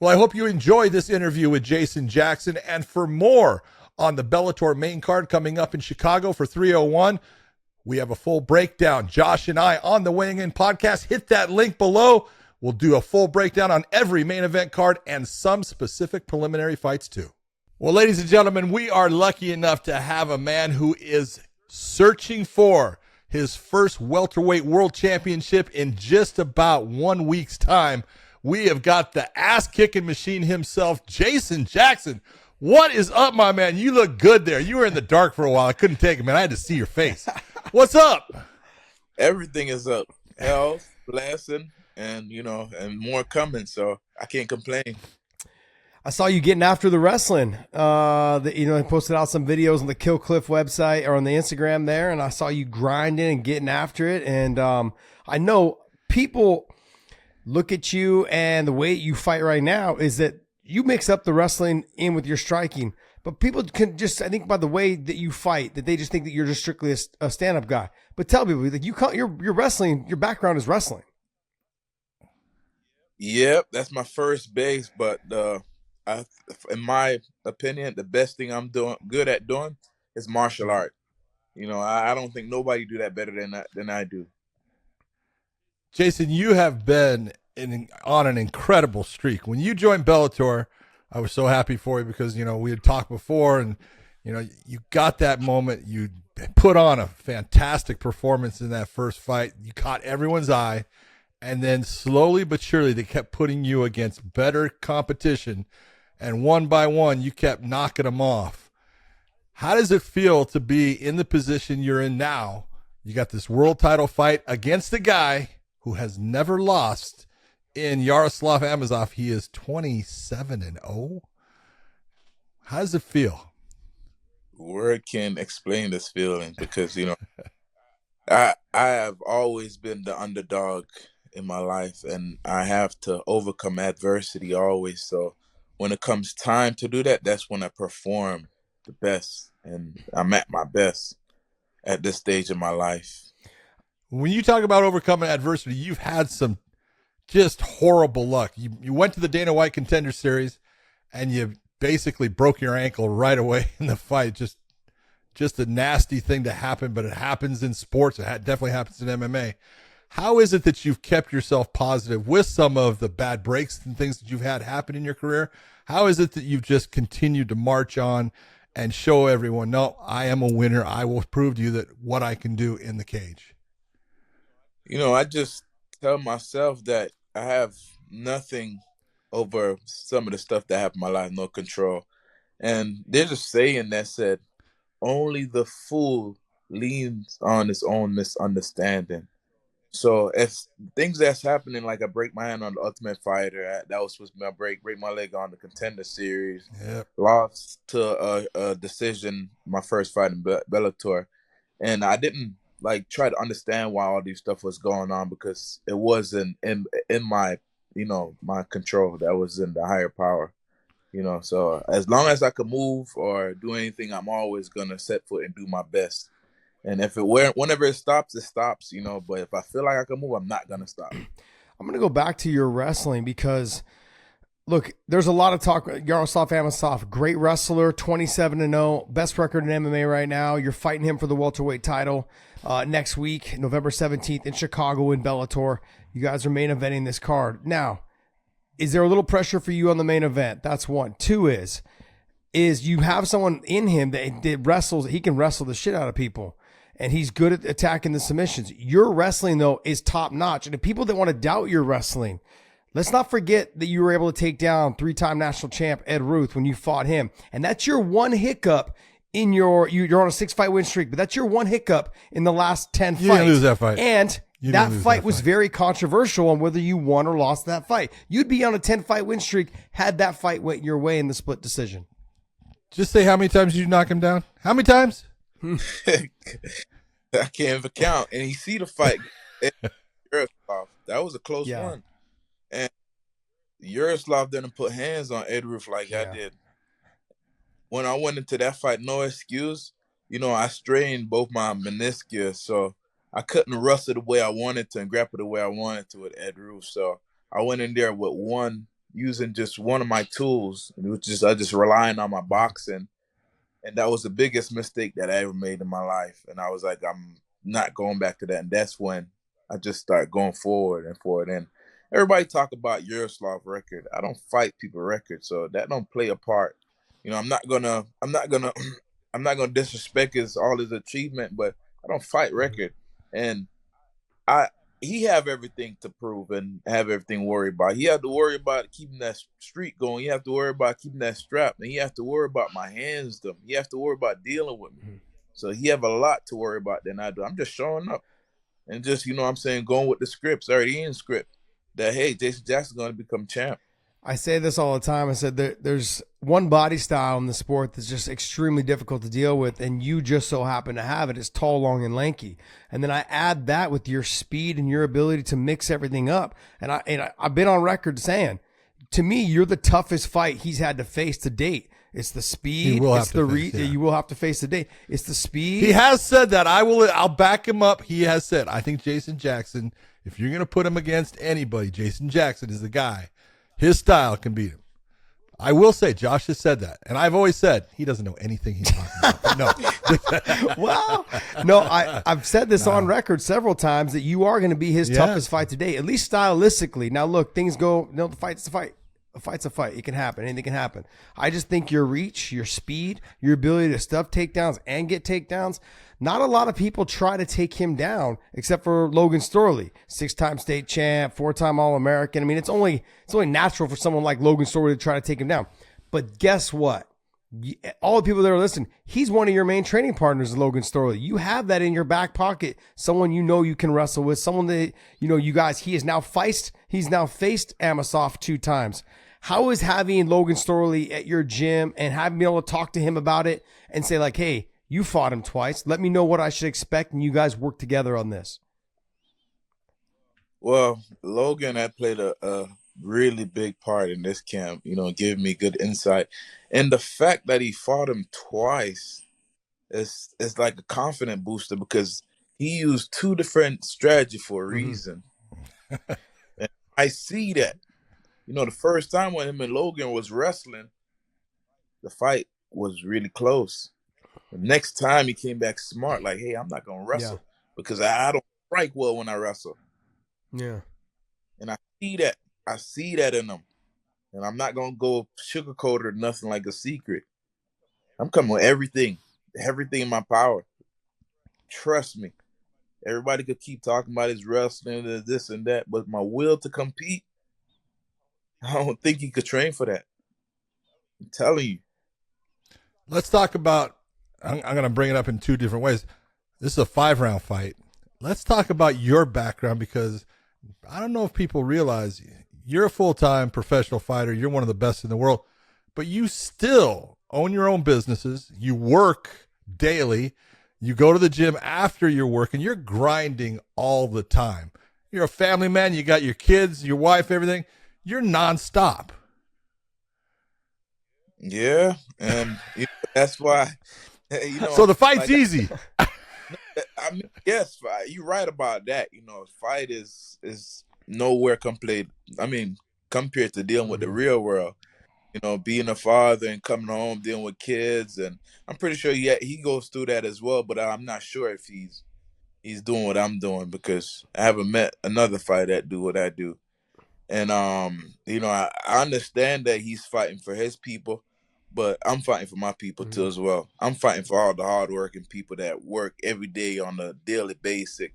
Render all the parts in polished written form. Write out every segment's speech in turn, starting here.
Well, I hope you enjoyed this interview with Jason Jackson. And for more on the Bellator main card coming up in Chicago for 301, we have a full breakdown. Josh and I on the Weighing In podcast. Hit that link below. We'll do a full breakdown on every main event card and some specific preliminary fights too. Well, ladies and gentlemen, we are lucky enough to have a man who is searching for his first Welterweight World Championship in just about 1 week's time. We have got the ass-kicking machine himself, Jason Jackson. What is up, my man? You look good there. You were in the dark for a while. I couldn't take it, man. I had to see your face. What's up? Everything is up. Health, blessing, and, and more coming, so I can't complain. I saw you getting after the wrestling. I posted out some videos on the Kill Cliff website or on the Instagram there, and I saw you grinding and getting after it. And I know people look at you, and the way you fight right now is that you mix up the wrestling in with your striking. But people can just, I think, by the way that you fight, that they just think that you're just strictly a stand-up guy. But tell people, like, you're wrestling. Your background is wrestling. Yep, that's my first base, but in my opinion, the best thing I'm good at doing is martial art. I don't think nobody do that better than I do. Jason, you have been on an incredible streak. When you joined Bellator, I was so happy for you because, we had talked before and, you got that moment. You put on a fantastic performance in that first fight. You caught everyone's eye. And then slowly but surely, they kept putting you against better competition. And one by one, you kept knocking them off. How does it feel to be in the position you're in now? You got this world title fight against a guy who has never lost in Yaroslav Amosov. He is 27-0. How does it feel? Word can explain this feeling because, I have always been the underdog in my life, and I have to overcome adversity always. So when it comes time to do that, that's when I perform the best, and I'm at my best at this stage of my life. When you talk about overcoming adversity, you've had some just horrible luck. You went to the Dana White Contender Series, and you basically broke your ankle right away in the fight. Just a nasty thing to happen, but it happens in sports. It definitely happens in MMA. How is it that you've kept yourself positive with some of the bad breaks and things that you've had happen in your career? How is it that you've just continued to march on and show everyone, no, I am a winner. I will prove to you that what I can do in the cage? I just tell myself that I have nothing over some of the stuff that happened in my life, no control. And there's a saying that said, only the fool leans on his own misunderstanding. So if things that's happening, like I break my hand on the Ultimate Fighter, that was supposed to be my break my leg on the Contender Series, lost to a decision my first fight in Bellator, and I didn't try to understand why all these stuff was going on because it wasn't in my my control. That was in the higher power. So as long as I could move or do anything, I'm always gonna set foot and do my best. And whenever it stops, But if I feel like I can move, I'm not gonna stop. I'm gonna go back to your wrestling because, look, there's a lot of talk. Yaroslav Amosov, great wrestler, 27-0, best record in MMA right now. You're fighting him for the welterweight title next week, November 17th in Chicago in Bellator. You guys are main eventing this card. Now, is there a little pressure for you on the main event? That's one. Two is you have someone in him that wrestles. He can wrestle the shit out of people, and he's good at attacking the submissions. Your wrestling, though, is top notch. And the people that want to doubt your wrestling, let's not forget that you were able to take down 3-time national champ Ed Ruth when you fought him. And that's your one hiccup in you're on a 6-fight win streak, but that's your one hiccup in the last 10 fights. You didn't lose that fight. And that fight was very controversial on whether you won or lost that fight. You'd be on a 10-fight win streak had that fight went your way in the split decision. Just say how many times did you knock him down? How many times? I can't even count. And you see the fight. That was a close one. And Yaroslav didn't put hands on Ed Ruth like I did. When I went into that fight, no excuse, I strained both my meniscus, so I couldn't wrestle the way I wanted to and grapple the way I wanted to with Ed Ruth. So I went in there with one using just one of my tools, which is I just relying on my boxing. And that was the biggest mistake that I ever made in my life. And I was like, I'm not going back to that. And that's when I just started going forward and forward. And everybody talk about Yaroslav record. I don't fight people record, so that don't play a part. You know, I'm not gonna I'm not gonna disrespect all his achievement, but I don't fight record. And I he have everything to prove and have everything worried about. He have to worry about keeping that streak going. He have to worry about keeping that strap, and he have to worry about my hands. Them. He have to worry about dealing with me. So he have a lot to worry about than I do. I'm just showing up and just what I'm saying, going with the scripts already in script. That hey, Jason Jackson's going to become champ. I say this all the time. I said there's one body style in the sport that's just extremely difficult to deal with, and you just so happen to have it. It's tall, long, and lanky. And then I add that with your speed and your ability to mix everything up. And I've been on record saying, to me, you're the toughest fight he's had to face to date. It's the speed. It's the you will have to face the date. It's the speed. He has said that. I'll back him up. He has said, I think Jason Jackson, if you're going to put him against anybody, Jason Jackson is the guy. His style can beat him. I will say, Josh has said that. And I've always said, he doesn't know anything he's talking about. No. Well, no, I've said this on record several times that you are going to be his toughest fight today, at least stylistically. Now, look, things go, the fight's a fight. A fight's a fight. It can happen. Anything can happen. I just think your reach, your speed, your ability to stuff takedowns and get takedowns. Not a lot of people try to take him down except for Logan Storley, 6-time state champ, 4-time All-American. I mean, it's only natural for someone like Logan Storley to try to take him down. But guess what? All the people that are listening, he's one of your main training partners, Logan Storley. You have that in your back pocket, someone you can wrestle with, someone that, you guys, he's now faced Amosov 2 times. How is having Logan Storley at your gym and having been able to talk to him about it and say like, hey, you fought him twice. Let me know what I should expect, and you guys work together on this. Well, Logan had played a really big part in this camp, giving me good insight. And the fact that he fought him twice is like a confident booster because he used 2 different strategies for a reason. And I see that. The first time when him and Logan was wrestling, the fight was really close. The next time he came back smart, like, hey, I'm not going to wrestle because I don't strike well when I wrestle. Yeah. And I see that. I see that in him. And I'm not going to go sugarcoat it or nothing like a secret. I'm coming with everything in my power. Trust me. Everybody could keep talking about his wrestling, this and that, but my will to compete, I don't think he could train for that. I'm telling you. Let's talk about, I'm going to bring it up in 2 different ways. This is a 5-round fight. Let's talk about your background because I don't know if people realize you're a full-time professional fighter. You're one of the best in the world, but you still own your own businesses. You work daily. You go to the gym after your work, and you're grinding all the time. You're a family man. You got your kids, your wife, everything. You're nonstop. Yeah, and that's why. So the fight's easy. I mean, yes, you're right about that. Fight is nowhere compared. I mean, compared to dealing with the real world. Being a father and coming home dealing with kids, and I'm pretty sure he goes through that as well. But I'm not sure if he's doing what I'm doing because I haven't met another fighter that do what I do. And I understand that he's fighting for his people, but I'm fighting for my people too as well. I'm fighting for all the hardworking people that work every day on a daily basis.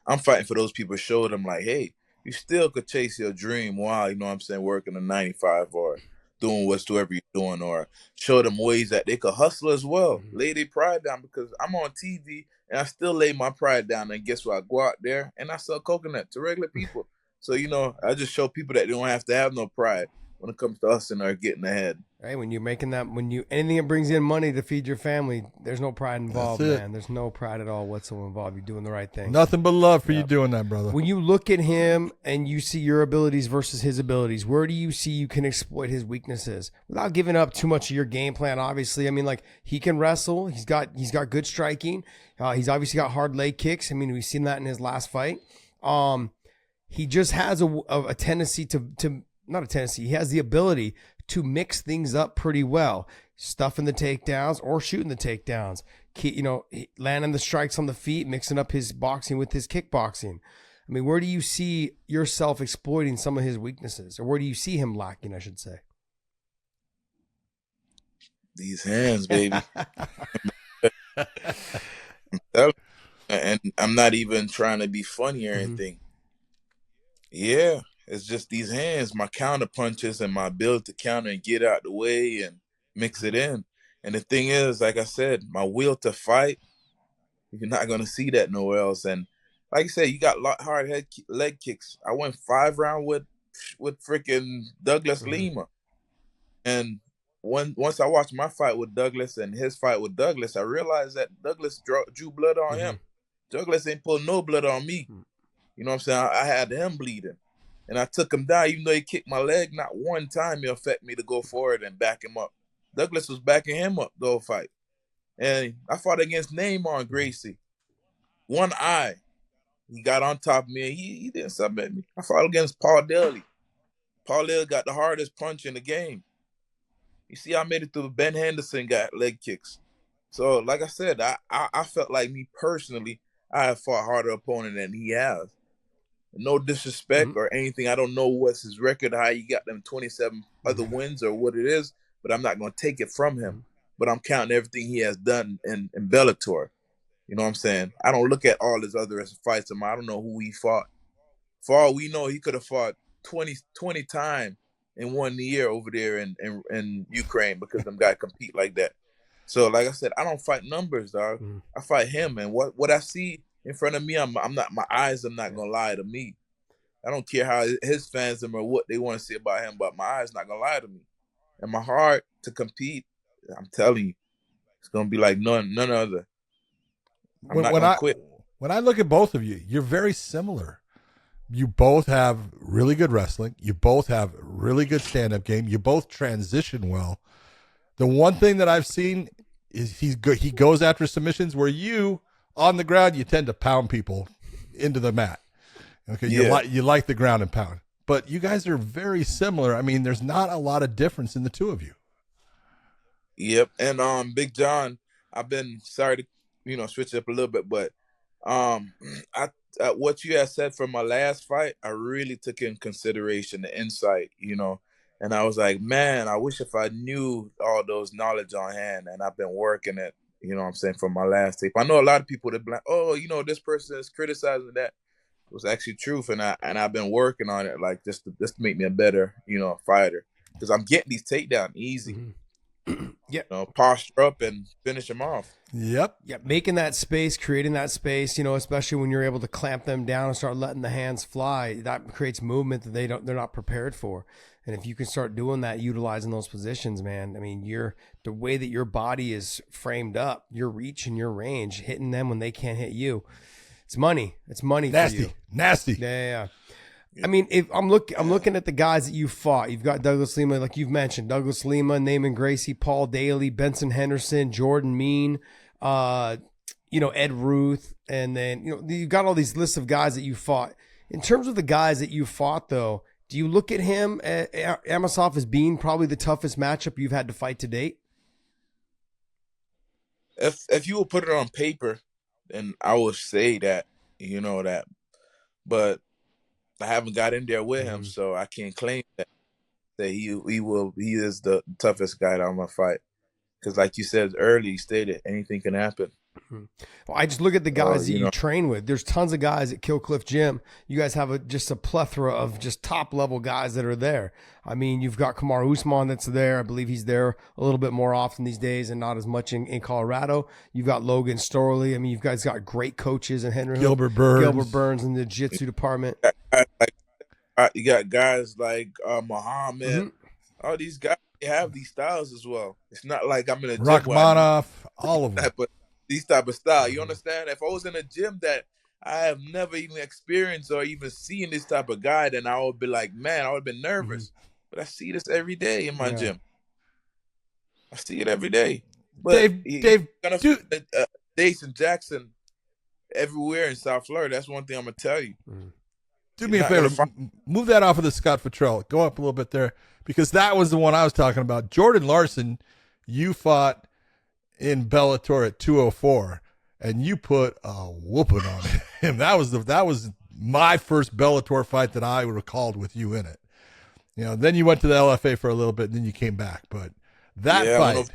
I'm fighting for those people. Show them like, hey, you still could chase your dream while working a 9 to 5 or doing whatsoever you're doing, or show them ways that they could hustle as well. Lay their pride down because I'm on TV and I still lay my pride down. And guess what? I go out there and I sell coconut to regular people. So, I just show people that they don't have to have no pride when it comes to us and our getting ahead. Hey, when you're making that, anything that brings in money to feed your family, there's no pride involved, man. There's no pride at all whatsoever involved. You're doing the right thing. Nothing but love for you doing that, brother. When you look at him and you see your abilities versus his abilities, where do you see you can exploit his weaknesses without giving up too much of your game plan? Obviously, I mean, like he can wrestle. He's got good striking. He's obviously got hard leg kicks. I mean, we've seen that in his last fight. He just has a tendency to not a tendency. He has the ability to mix things up pretty well, stuffing the takedowns or shooting the takedowns. Landing the strikes on the feet, mixing up his boxing with his kickboxing. I mean, where do you see yourself exploiting some of his weaknesses, or where do you see him lacking, I should say? These hands, baby. And I'm not even trying to be funny or anything. Yeah, it's just these hands, my counter punches and my ability to counter and get out the way and mix it in. And the thing is, like I said, my will to fight, you're not going to see that nowhere else. And like I said, you got hard leg kicks. I went 5 rounds with freaking Douglas Lima. And once I watched my fight with Douglas and his fight with Douglas, I realized that Douglas drew blood on him. Douglas ain't pulled no blood on me. You know what I'm saying? I had him bleeding. And I took him down. Even though he kicked my leg, not one time he affect me to go forward and back him up. Douglas was backing him up, go fight. And I fought against Neymar and Gracie. One eye. He got on top of me and he didn't submit me. I fought against Paul Daly. Paul Daly got the hardest punch in the game. You see, I made it through. Ben Henderson got leg kicks. So, like I said, I felt like me personally, I have fought a harder opponent than he has. No disrespect or anything. I don't know what's his record, how he got them 27 other wins or what it is, but I'm not going to take it from him. But I'm counting everything he has done in Bellator. You know what I'm saying? I don't look at all his other fights. I don't know who he fought. For all we know, he could have fought 20 times in 1 year over there in Ukraine because them guys compete like that. So, like I said, I don't fight numbers, dog. I fight him, and what I see in front of me, I'm not. My eyes are not gonna lie to me. I don't care how his fans or what they want to say about him, but my eyes not gonna lie to me. And my heart to compete, I'm telling you, it's gonna be like none other. I'm not gonna quit. When I look at both of you, you're very similar. You both have really good wrestling. You both have really good stand-up game. You both transition well. The one thing that I've seen is he goes after submissions where you, on the ground, you tend to pound people into the mat. Okay, Yeah. you like the ground and pound. But you guys are very similar. I mean, there's not a lot of difference in the two of you. Yep. And Big John, I've been sorry to switch up a little bit, but what you had said from my last fight, I really took in consideration the insight, and I was like, man, I wish if I knew all those knowledge on hand, and I've been working it, what I'm saying, from my last tape. I know a lot of people that be like, oh, this person is criticizing that. It was actually truth, and I've been working on it, like just to make me a better, fighter, because I'm getting these takedowns easy. Posture up and finish them off. Yep. Making that space, creating that space, especially when you're able to clamp them down and start letting the hands fly, that creates movement that they're not prepared for. And if you can start doing that, utilizing those positions, man, I mean, the way that your body is framed up, your reach and your range, hitting them when they can't hit you, it's money. It's money for you. Nasty. Yeah. I mean, if I'm looking at the guys that you fought. You've got Douglas Lima, like you've mentioned, Douglas Lima, Naaman Gracie, Paul Daly, Benson Henderson, Jordan Mean, Ed Ruth, and then you've got all these lists of guys that you fought. In terms of the guys that you fought, though, do you look at him, Amosov, as being probably the toughest matchup you've had to fight to date? If you will put it on paper, then I would say that, that, but I haven't got in there with him, so I can't claim that he is the toughest guy that I'm gonna fight. Because, like you said earlier, you stated anything can happen. Well, I just look at the guys that you train with. There's tons of guys at Kill Cliff Gym. You guys have just a plethora of just top level guys that are there. I mean, you've got Kamaru Usman that's there. I believe he's there a little bit more often these days and not as much in Colorado. You've got Logan Storley. I mean, you guys got great coaches in Henry Gilbert Burns in the jiu-jitsu department. You got guys like Muhammad. All these guys have these styles as well. It's not like I'm in a gym. Rachmanov, all of them. But these type of style. You understand? If I was in a gym that I have never even experienced or even seen this type of guy, then I would be like, man, I would have been nervous. But I see this every day in my gym. I see it every day. But Dave, Jason Jackson everywhere in South Florida. That's one thing I'm gonna tell you. Do me a favor, move that off of the Scott Futrell. Go up a little bit there, because that was the one I was talking about. Jordan Larson, you fought in Bellator at 204, and you put a whooping on him. That was my first Bellator fight that I recalled with you in it. Then you went to the LFA for a little bit, and then you came back. But that fight.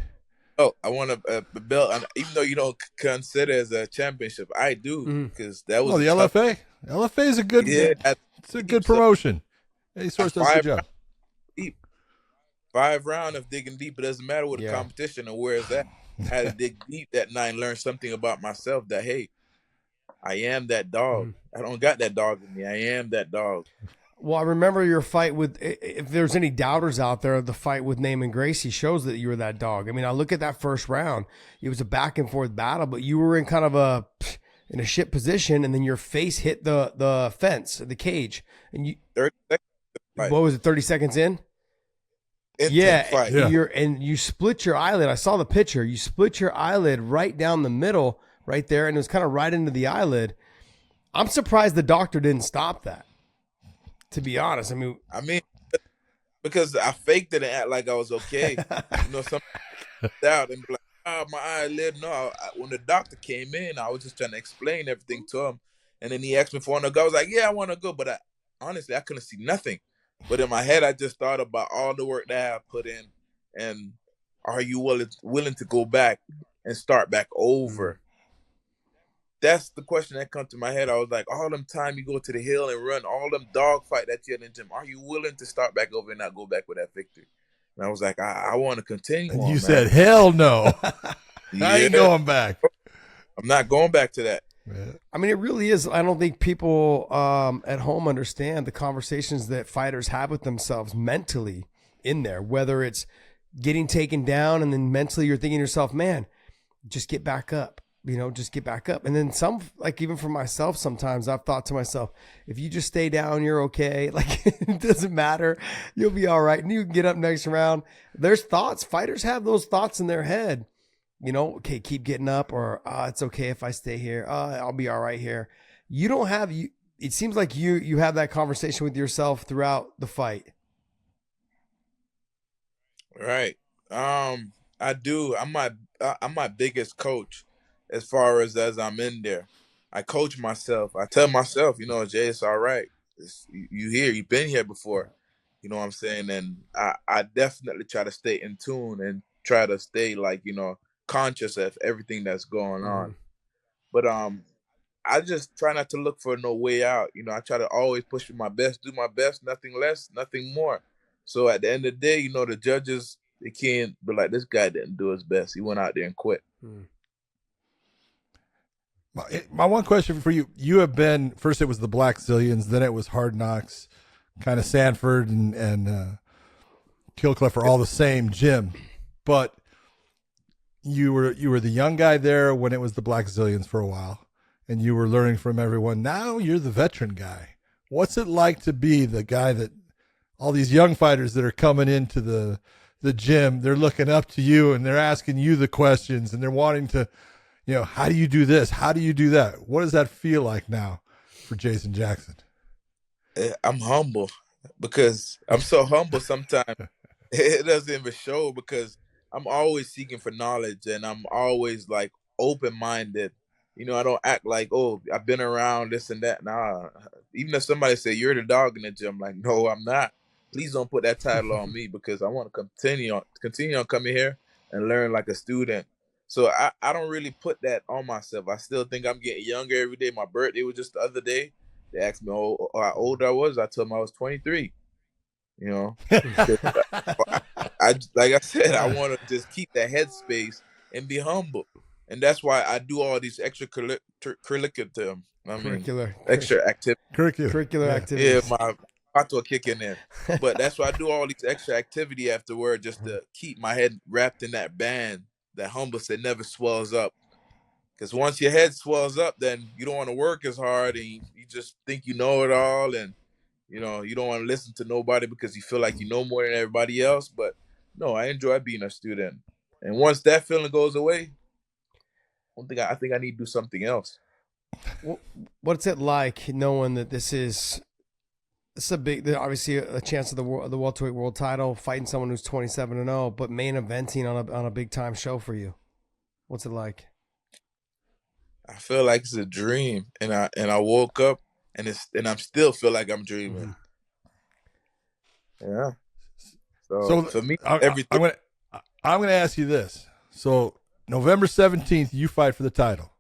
I want a belt, even though you don't consider it as a championship. I do, because that was the LFA. LFA is a good. Yeah, it's a good promotion. He sort of does a good job. Deep. 5 rounds of digging deep. It doesn't matter what the competition or where it's at. I had to dig deep that night and learn something about myself. That hey, I am that dog. I don't got that dog in me. I am that dog. Well, I remember your fight with, if there's any doubters out there, the fight with Naaman Gracie shows that you were that dog. I mean, I look at that first round. It was a back and forth battle, but you were in kind of in a shit position, and then your face hit the fence, the cage. And you 30 seconds. What was it, 30 seconds in? And you split your eyelid. I saw the picture. You split your eyelid right down the middle, right there, and it was kind of right into the eyelid. I'm surprised the doctor didn't stop that. To be honest, I mean, because I faked it and act like I was okay. Some doubt and be like, "Oh, my eyelid." No, when the doctor came in, I was just trying to explain everything to him, and then he asked me for one to go. I was like, "Yeah, I want to go," but honestly, I couldn't see nothing. But in my head, I just thought about all the work that I put in, and are you willing to go back and start back over? That's the question that come to my head. I was like, all them time you go to the hill and run, all them dog fight that you had in the gym, are you willing to start back over and not go back with that victory? And I was like, I want to continue. And you said, hell no. I ain't going back. I'm not going back to that. Yeah. I mean, it really is. I don't think people at home understand the conversations that fighters have with themselves mentally in there, whether it's getting taken down and then mentally you're thinking to yourself, man, just get back up. Just get back up. And then even for myself, sometimes I've thought to myself, if you just stay down, you're okay. Like, it doesn't matter. You'll be all right. And you can get up next round. There's thoughts. Fighters have those thoughts in their head. Okay, keep getting up, or it's okay if I stay here. I'll be all right here. You don't have, it seems like you have that conversation with yourself throughout the fight. Right. I do. I'm my biggest coach. As far as I'm in there, I coach myself. I tell myself, Jay, it's all right. You here. You've been here before. You know what I'm saying? And I definitely try to stay in tune and try to stay conscious of everything that's going on. But I just try not to look for no way out. I try to always push for my best, do my best, nothing less, nothing more. So at the end of the day, the judges, they can't be like, this guy didn't do his best. He went out there and quit. My one question for you, you have been, first it was the Black Zillions, then it was Hard Knocks, kind of Sanford and Killcliff are all the same gym, but you were the young guy there when it was the Black Zillions for a while, and you were learning from everyone. Now you're the veteran guy. What's it like to be the guy that all these young fighters that are coming into the gym, they're looking up to you and they're asking you the questions and they're wanting to, how do you do this? How do you do that? What does that feel like now for Jason Jackson? I'm humble because I'm so humble sometimes. It doesn't even show because I'm always seeking for knowledge and I'm always open-minded. I don't act like, oh, I've been around this and that. Nah, even if somebody say you're the dog in the gym, I'm like, no, I'm not. Please don't put that title on me because I want to continue on coming here and learn like a student. So I don't really put that on myself. I still think I'm getting younger every day. My birthday was just the other day. They asked me how old I was. I told them I was 23. I like I said, I want to just keep that headspace and be humble. And that's why I do all these extra curricular activities. Yeah, my auto kicking in. But that's why I do all these extra activity afterward just to keep my head wrapped in that band. That humble that never swells up. Because once your head swells up, then you don't want to work as hard and you just think you know it all. And, you don't want to listen to nobody because you feel like you know more than everybody else. But no, I enjoy being a student. And once that feeling goes away, I think I need to do something else. What's it like knowing that this is It's a big, obviously a chance of the welterweight world title, fighting someone who's 27-0, but main eventing on a big time show for you. What's it like? I feel like it's a dream, and I woke up and I'm still feel like I'm dreaming. Yeah. So for me, everything. I'm gonna ask you this. So November 17th, you fight for the title.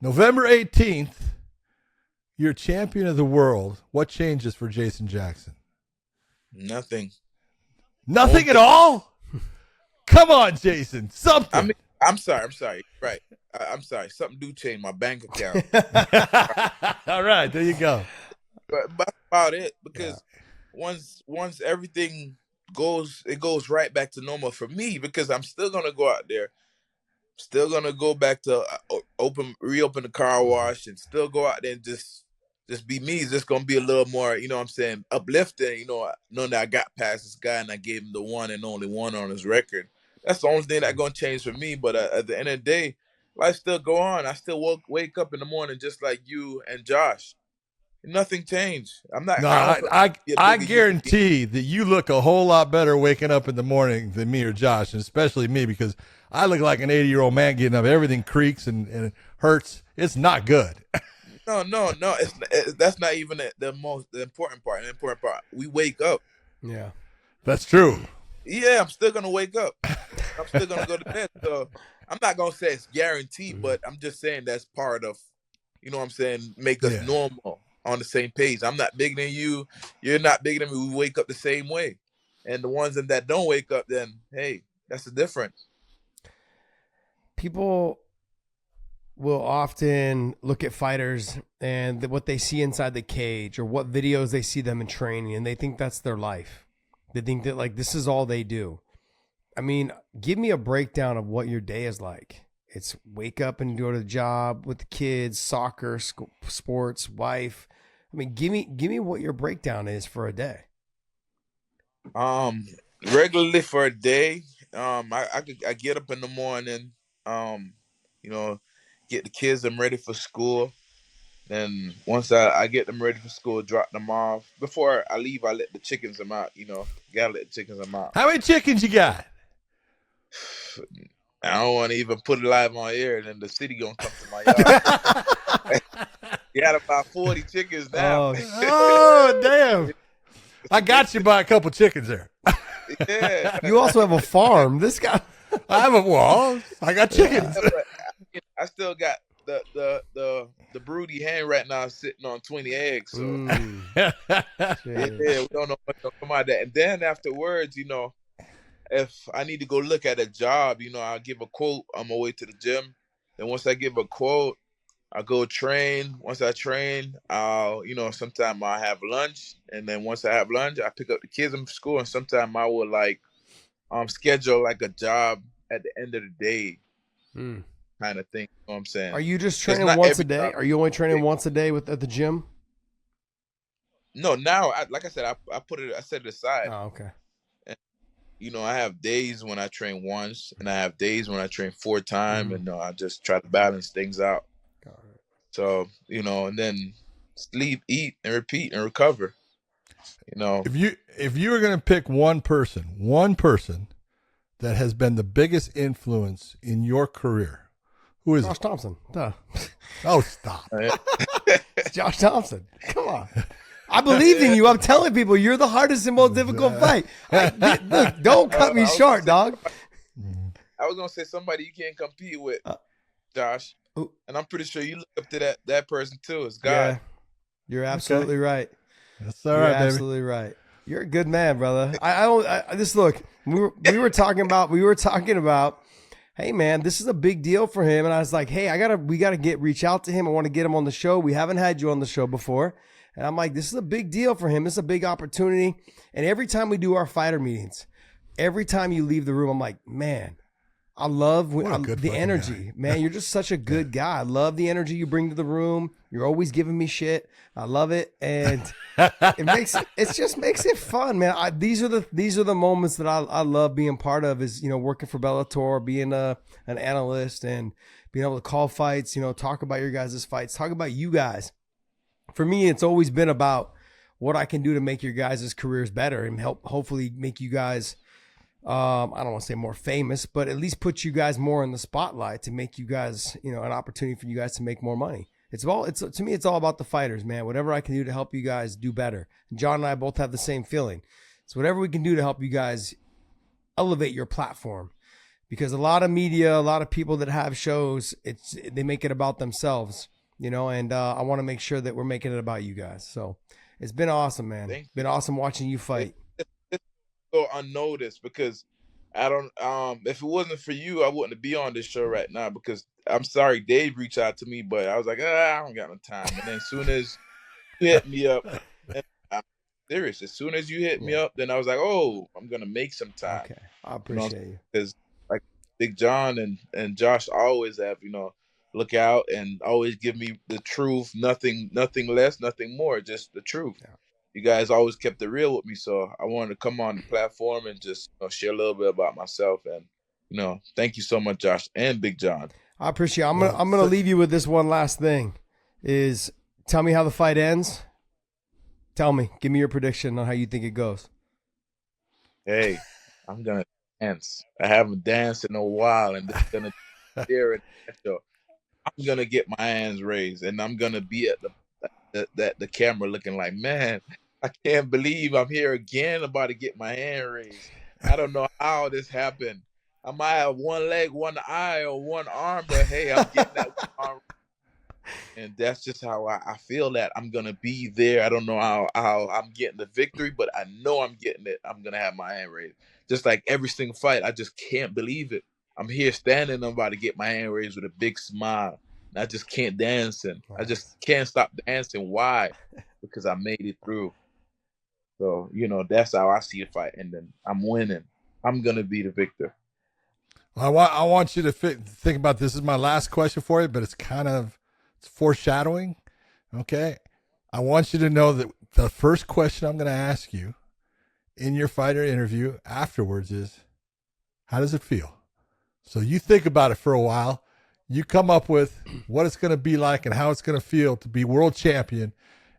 November 18th, you're champion of the world. What changes for Jason Jackson? Nothing. Nothing at all? Come on, Jason. Something. I'm sorry. Right. I'm sorry. Something do change my bank account. All right, there you go. But that's about it, because once everything goes right back to normal for me, because I'm still gonna go out there, still gonna go back to reopen the car wash, and still go out there and just be me. It's just gonna be a little more, you know what I'm saying, uplifting, knowing that I got past this guy and I gave him the one and only one on his record. That's the only thing that's gonna change for me. But at the end of the day, life still go on. I still wake up in the morning just like you and Josh. Nothing changed. I'm not. No, I guarantee that you look a whole lot better waking up in the morning than me or Josh, and especially me, because I look like an 80-year-old man getting up. Everything creaks and it hurts. It's not good. No. That's not even the important part. The important part, we wake up. Yeah, that's true. Yeah, I'm still gonna wake up. I'm still gonna go to bed. So I'm not gonna say it's guaranteed, but I'm just saying that's part of, you know what I'm saying, make us normal, on the same page. I'm not bigger than you. You're not bigger than me. We wake up the same way. And the ones that don't wake up, then, hey, that's the difference. People will often look at fighters and what they see inside the cage or what videos they see them in training, and they think that's their life. They think that, like, this is all they do. I mean, give me a breakdown of what your day is like. It's wake up and go to the job with the kids, soccer, sports, wife. I mean, give me what your breakdown is for a day. Regularly for a day, I get up in the morning, get the kids them ready for school. Then once I get them ready for school, drop them off. Before I leave, I let the chickens them out. Gotta let the chickens them out. How many chickens you got? I don't want to even put it live on air, and then the city gonna come to my yard. You got about 40 chickens now. Oh damn! I got you by a couple chickens there. Yeah. You also have a farm. This guy. I got chickens. Yeah, I still got the broody hen right now sitting on 20 eggs. So yeah, we don't know what's gonna come out of that. And then afterwards, if I need to go look at a job, I'll give a quote on my way to the gym. Then once I give a quote, I'll go train. Once I train, I'll, sometime I'll have lunch. And then once I have lunch, I pick up the kids from school. And sometime I will schedule like a job at the end of the day kind of thing. You know what I'm saying? Are you just training once a day? Are you only training once a day at the gym? No, now, like I said, I set it aside. Oh, okay. I have days when I train once, and I have days when I train 4 times, and I just try to balance things out. Got it. So, and then sleep, eat, and repeat and recover. If you were going to pick one person that has been the biggest influence in your career, who is Josh Thomson? Duh. Oh, stop! It's Josh Thomson. Come on. I believe in you. I'm telling people you're the hardest and most difficult fight. Look, don't cut me short, dog. I was gonna say somebody you can't compete with, Josh, and I'm pretty sure you look up to that person too. It's God. Yeah, you're absolutely right. That's all right, baby. Absolutely right. You're a good man, brother. Look. We were talking about. Hey man, this is a big deal for him, and I was like, hey, we gotta reach out to him. I want to get him on the show. We haven't had you on the show before. And I'm like, this is a big deal for him. This is a big opportunity. And every time we do our fighter meetings, every time you leave the room, I'm like, man, I love the energy. Guy. Man, you're just such a good guy. I love the energy you bring to the room. You're always giving me shit. I love it. And it just makes it fun, man. These are the moments that I love being part of, is, working for Bellator, being an analyst, and being able to call fights, talk about your guys' fights, talk about you guys. For me, it's always been about what I can do to make your guys' careers better and help hopefully make you guys, I don't want to say more famous, but at least put you guys more in the spotlight to make you guys, you know, an opportunity for you guys to make more money. To me, it's all about the fighters, man. Whatever I can do to help you guys do better. And John and I both have the same feeling. So whatever we can do to help you guys elevate your platform, because a lot of media, a lot of people that have shows, they make it about themselves, you know, and I want to make sure that we're making it about you guys. So it's been awesome, man. It's been awesome watching you fight. It's so unnoticed because I don't, if it wasn't for you, I wouldn't be on this show right now, because I'm sorry, Dave reached out to me, but I was like, I don't got no time. And then as soon as you hit me up, and I'm serious, as soon as you hit me up, then I was like, oh, I'm going to make some time. Okay. I appreciate you. Because like Big John and Josh always have, look out and always give me the truth, nothing less, nothing more, just the truth. Yeah. You guys always kept it real with me, so I wanted to come on the platform and just share a little bit about myself. And thank you so much, Josh and Big John. I appreciate it. I'm gonna leave you with this one last thing: is tell me how the fight ends. Tell me, give me your prediction on how you think it goes. Hey, I'm gonna dance. I haven't danced in a while, and it's gonna there and so I'm gonna get my hands raised, and I'm gonna be at the camera looking like, man, I can't believe I'm here again, about to get my hand raised. I don't know how this happened. I might have one leg, one eye, or one arm, but hey, I'm getting that one arm. And that's just how I feel that I'm going to be there. I don't know how I'm getting the victory, but I know I'm getting it. I'm going to have my hand raised. Just like every single fight, I just can't believe it. I'm here standing, I'm about to get my hand raised with a big smile. And I just can't dance. And I just can't stop dancing. Why? Because I made it through. So, that's how I see a fight. And then I'm winning. I'm going to be the victor. I want you to think about this. This is my last question for you, but it's foreshadowing. Okay. I want you to know that the first question I'm going to ask you in your fighter interview afterwards is, how does it feel? So you think about it for a while. You come up with what it's going to be like and how it's going to feel to be world champion.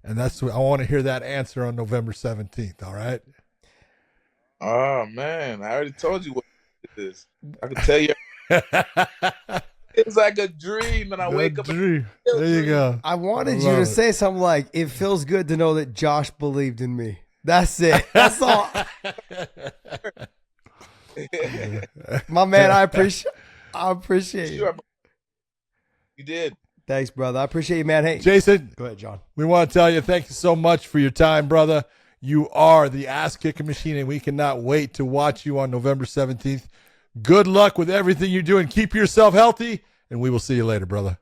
And that's what I want to hear, that answer on November 17th. All right. Oh man, I already told you what it is. I can tell you. It's like a dream, and I wake up. There you go. I wanted you to say something like, "It feels good to know that Josh believed in me." That's it. That's all. My man, I appreciate you. You did. Thanks, brother. I appreciate you, man. Hey, Jason, go ahead, John. We want to tell you thank you so much for your time, brother. You are the ass-kicking machine, and we cannot wait to watch you on November 17th. Good luck with everything you're doing. Keep yourself healthy, and we will see you later, brother.